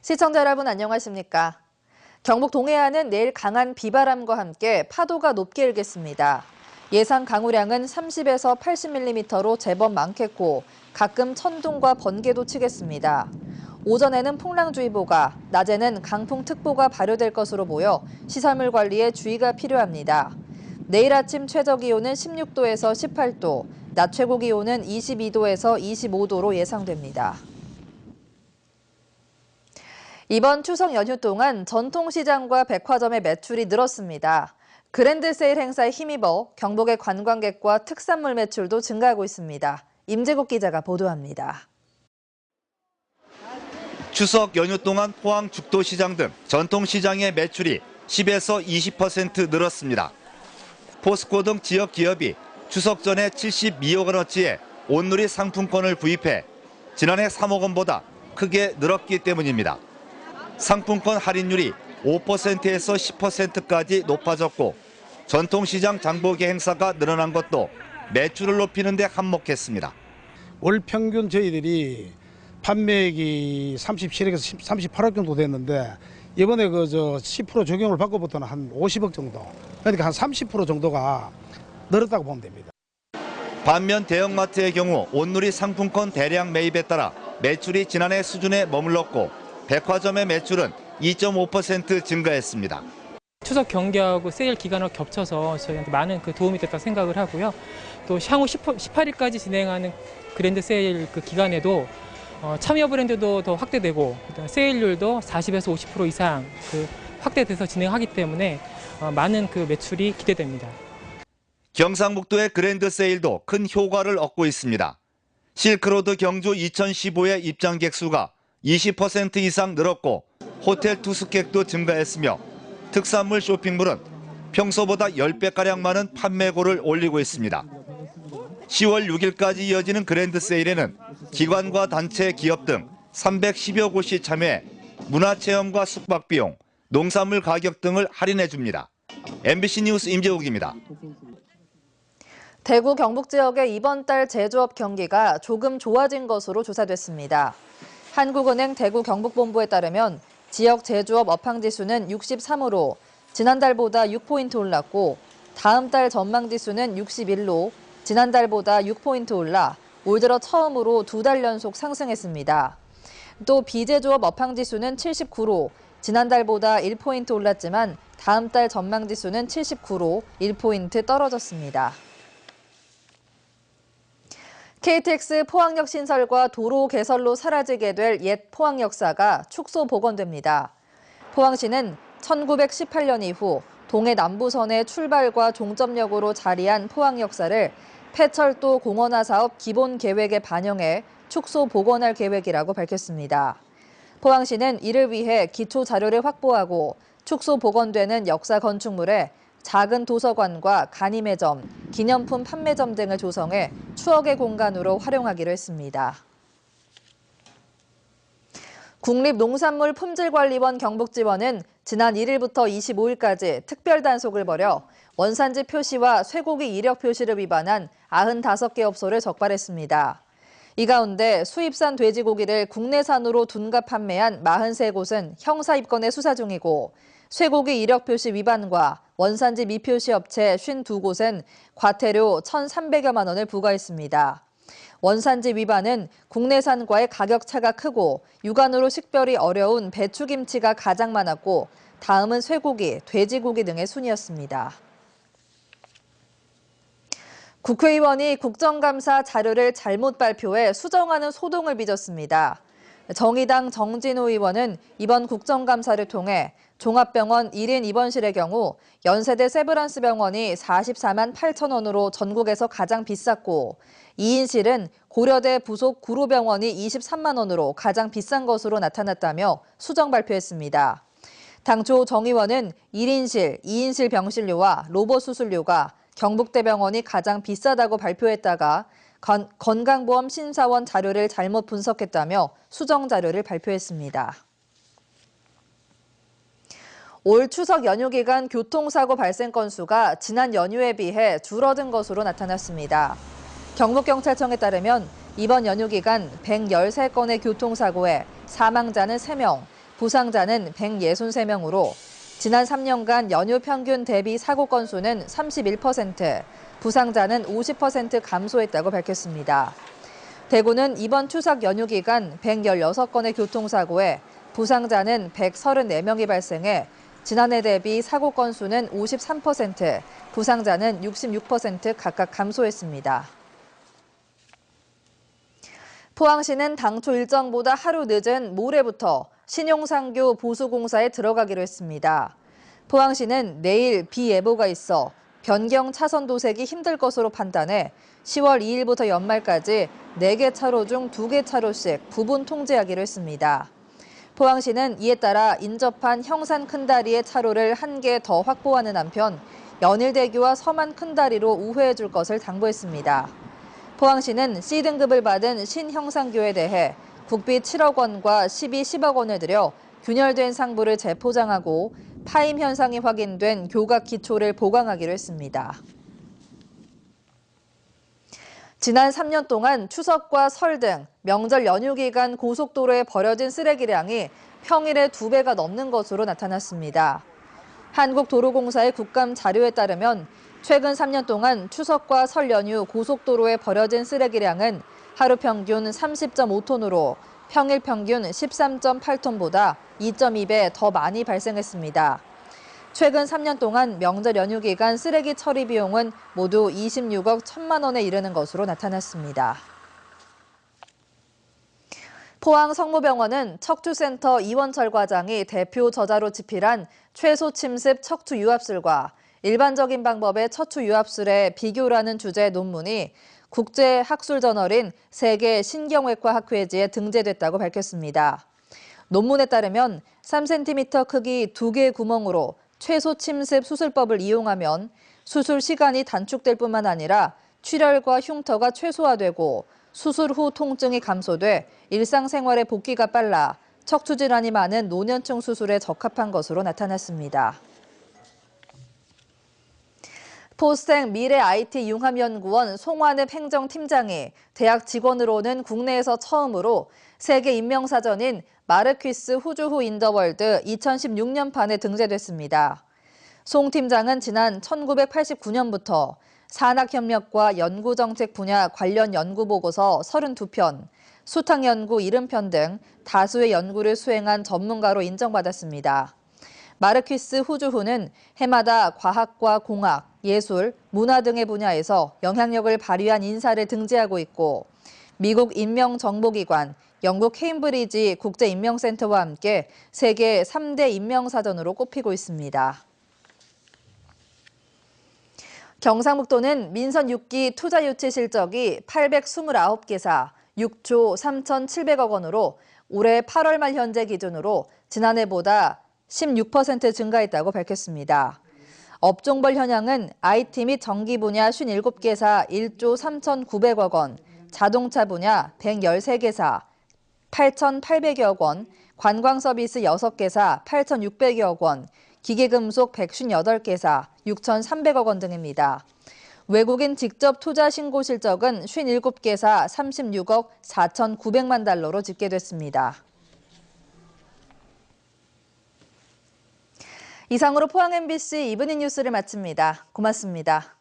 시청자 여러분 안녕하십니까? 경북 동해안은 내일 강한 비바람과 함께 파도가 높게 일겠습니다. 예상 강우량은 30에서 80mm로 제법 많겠고 가끔 천둥과 번개도 치겠습니다. 오전에는 풍랑주의보가, 낮에는 강풍특보가 발효될 것으로 보여 시설물 관리에 주의가 필요합니다. 내일 아침 최저기온은 16도에서 18도, 낮 최고기온은 22도에서 25도로 예상됩니다. 이번 추석 연휴 동안 전통시장과 백화점의 매출이 늘었습니다. 그랜드세일 행사에 힘입어 경북의 관광객과 특산물 매출도 증가하고 있습니다. 임재국 기자가 보도합니다. 추석 연휴 동안 포항 죽도시장 등 전통시장의 매출이 10에서 20% 늘었습니다. 포스코 등 지역 기업이 추석 전에 72억 원어치의 온누리 상품권을 구입해 지난해 3억 원보다 크게 늘었기 때문입니다. 상품권 할인율이 5%에서 10%까지 높아졌고 전통시장 장보기 행사가 늘어난 것도 매출을 높이는 데 한몫했습니다. 월 평균 저희들이 판매액이 37억에서 38억 정도 됐는데 이번에 10% 적용을 받고부터는 한 50억 정도, 그러니까 한 30% 정도가 늘었다고 보면 됩니다. 반면 대형마트의 경우 온누리 상품권 대량 매입에 따라 매출이 지난해 수준에 머물렀고 백화점의 매출은 2.5% 증가했습니다. 추석 경기하고 세일 기간을 겹쳐서 저희한테 많은 도움이 됐다고 생각을 하고요. 또 향후 18일까지 진행하는 그랜드 세일 기간에도 참여 브랜드도 더 확대되고 세일률도 40에서 50% 이상 확대돼서 진행하기 때문에 많은 매출이 기대됩니다. 경상북도의 그랜드 세일도 큰 효과를 얻고 있습니다. 실크로드 경주 2015의 입장객 수가 20% 이상 늘었고 호텔 투숙객도 증가했으며 특산물 쇼핑몰은 평소보다 10배가량 많은 판매고를 올리고 있습니다. 10월 6일까지 이어지는 그랜드 세일에는 기관과 단체, 기업 등 310여 곳이 참여해 문화체험과 숙박비용, 농산물 가격 등을 할인해 줍니다. MBC 뉴스 임재욱입니다. 대구 경북 지역의 이번 달 제조업 경기가 조금 좋아진 것으로 조사됐습니다. 한국은행 대구 경북본부에 따르면 지역 제조업 업황지수는 63으로 지난달보다 6포인트 올랐고 다음 달 전망지수는 61로 지난달보다 6포인트 올라 올 들어 처음으로 2달 연속 상승했습니다. 또 비제조업 업황지수는 79로 지난달보다 1포인트 올랐지만 다음 달 전망지수는 79로 1포인트 떨어졌습니다. KTX 포항역 신설과 도로 개설로 사라지게 될 옛 포항 역사가 축소 복원됩니다. 포항시는 1918년 이후 동해 남부선의 출발과 종점역으로 자리한 포항 역사를 폐철도 공원화 사업 기본 계획에 반영해 축소 복원할 계획이라고 밝혔습니다. 포항시는 이를 위해 기초 자료를 확보하고 축소 복원되는 역사 건축물에 작은 도서관과 간이매점, 기념품 판매점 등을 조성해 추억의 공간으로 활용하기로 했습니다. 국립농산물품질관리원 경북지원은 지난 1일부터 25일까지 특별 단속을 벌여 원산지 표시와 쇠고기 이력 표시를 위반한 95개 업소를 적발했습니다. 이 가운데 수입산 돼지고기를 국내산으로 둔갑 판매한 43곳은 형사 입건에 수사 중이고 쇠고기 이력 표시 위반과 원산지 미표시 업체 52곳은 과태료 1,300여만 원을 부과했습니다. 원산지 위반은 국내산과의 가격 차가 크고 육안으로 식별이 어려운 배추김치가 가장 많았고 다음은 쇠고기, 돼지고기 등의 순이었습니다. 국회의원이 국정감사 자료를 잘못 발표해 수정하는 소동을 빚었습니다. 정의당 정진우 의원은 이번 국정감사를 통해 종합병원 1인 입원실의 경우 연세대 세브란스 병원이 44만 8천 원으로 전국에서 가장 비쌌고 2인실은 고려대 부속 구로병원이 23만 원으로 가장 비싼 것으로 나타났다며 수정 발표했습니다. 당초 정 의원은 1인실, 2인실 병실료와 로봇 수술료가 경북대병원이 가장 비싸다고 발표했다가 건강보험 심사원 자료를 잘못 분석했다며 수정 자료를 발표했습니다. 올 추석 연휴 기간 교통사고 발생 건수가 지난 연휴에 비해 줄어든 것으로 나타났습니다. 경북경찰청에 따르면 이번 연휴 기간 113건의 교통사고에 사망자는 3명, 부상자는 163명으로 지난 3년간 연휴 평균 대비 사고 건수는 31%, 부상자는 50% 감소했다고 밝혔습니다. 대구는 이번 추석 연휴 기간 116건의 교통사고에 부상자는 134명이 발생해 지난해 대비 사고 건수는 53%, 부상자는 66% 각각 감소했습니다. 포항시는 당초 일정보다 하루 늦은 모레부터 신용상교 보수공사에 들어가기로 했습니다. 포항시는 내일 비 예보가 있어 변경 차선 도색이 힘들 것으로 판단해 10월 2일부터 연말까지 4개 차로 중 2개 차로씩 부분 통제하기로 했습니다. 포항시는 이에 따라 인접한 형산 큰다리의 차로를 1개 더 확보하는 한편 연일대교와 서만 큰다리로 우회해 줄 것을 당부했습니다. 포항시는 C등급을 받은 신형산교에 대해 국비 7억 원과 시비 10억 원을 들여 균열된 상부를 재포장하고 파임 현상이 확인된 교각 기초를 보강하기로 했습니다. 지난 3년 동안 추석과 설 등 명절 연휴 기간 고속도로에 버려진 쓰레기량이 평일의 2배가 넘는 것으로 나타났습니다. 한국도로공사의 국감 자료에 따르면 최근 3년 동안 추석과 설 연휴 고속도로에 버려진 쓰레기량은 하루 평균 30.5톤으로 평일 평균 13.8톤보다 2.2배 더 많이 발생했습니다. 최근 3년 동안 명절 연휴 기간 쓰레기 처리 비용은 모두 26억 1천만 원에 이르는 것으로 나타났습니다. 포항 성모병원은 척추센터 이원철 과장이 대표 저자로 집필한 최소 침습 척추 유압술과 일반적인 방법의 척추 유압술의 비교라는 주제의 논문이 국제학술저널인 세계 신경외과 학회지에 등재됐다고 밝혔습니다. 논문에 따르면 3cm 크기 2개의 구멍으로 최소 침습 수술법을 이용하면 수술 시간이 단축될 뿐만 아니라 출혈과 흉터가 최소화되고 수술 후 통증이 감소돼 일상생활의 복귀가 빨라 척추질환이 많은 노년층 수술에 적합한 것으로 나타났습니다. 포스텍 미래 IT 융합연구원 송환읍 행정팀장이 대학 직원으로는 국내에서 처음으로 세계 인명사전인 마르퀴스 후주후 인더월드 2016년판에 등재됐습니다. 송 팀장은 지난 1989년부터 산학협력과 연구정책 분야 관련 연구보고서 32편, 수탁연구 70편 등 다수의 연구를 수행한 전문가로 인정받았습니다. 마르퀴스 후주후는 해마다 과학과 공학, 예술, 문화 등의 분야에서 영향력을 발휘한 인사를 등재하고 있고 미국 인명정보기관, 영국 케임브리지 국제인명센터와 함께 세계 3대 인명사전으로 꼽히고 있습니다. 경상북도는 민선 6기 투자유치 실적이 829개사 6조 3,700억 원으로 올해 8월 말 현재 기준으로 지난해보다 16% 증가했다고 밝혔습니다. 업종별 현황은 IT 및 전기 분야 57개사 1조 3,900억 원, 자동차 분야 113개사 8,800여 원, 관광 서비스 6개사 8,600여 원, 기계금속 158개사 6,300억 원 등입니다. 외국인 직접 투자 신고 실적은 57개사 36억 4,900만 달러로 집계됐습니다. 이상으로 포항 MBC 이브닝 뉴스를 마칩니다. 고맙습니다.